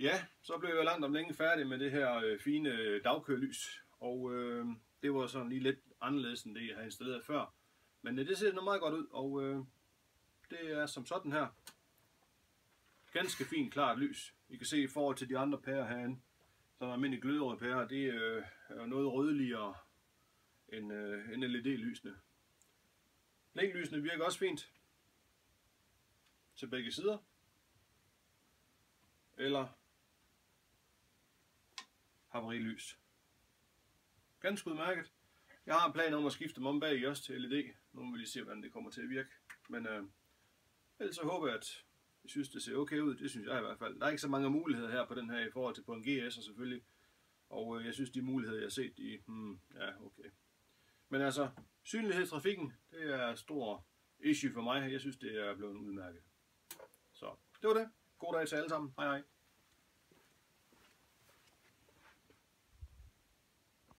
Ja, så blev jeg langt om længe færdig med det her fine dagkørelys. Og det var sådan lige lidt anderledes end det, jeg havde installeret før. Men det ser nu meget godt ud, og det er som sådan her. Ganske fint klart lys. I kan se i forhold til de andre pærer herinde. Sådan almindelige gløderøde pærer, det er noget rødligere end LED-lysene. Blinklysene virker også fint til begge sider. Eller havarilys. Ganske udmærket. Jeg har en plan om at skifte dem om bag også til LED. Nu må vi lige se, hvordan det kommer til at virke. Men ellers så håber jeg, at jeg synes, det ser okay ud. Det synes jeg i hvert fald. Der er ikke så mange muligheder her på den her i forhold til på en GS'er selvfølgelig. Og jeg synes, de muligheder, jeg har set, ja, okay. Men altså, synlighed i trafikken, det er et stort issue for mig. Jeg synes, det er blevet udmærket. Så, det var det. God dag til alle sammen. Hej hej.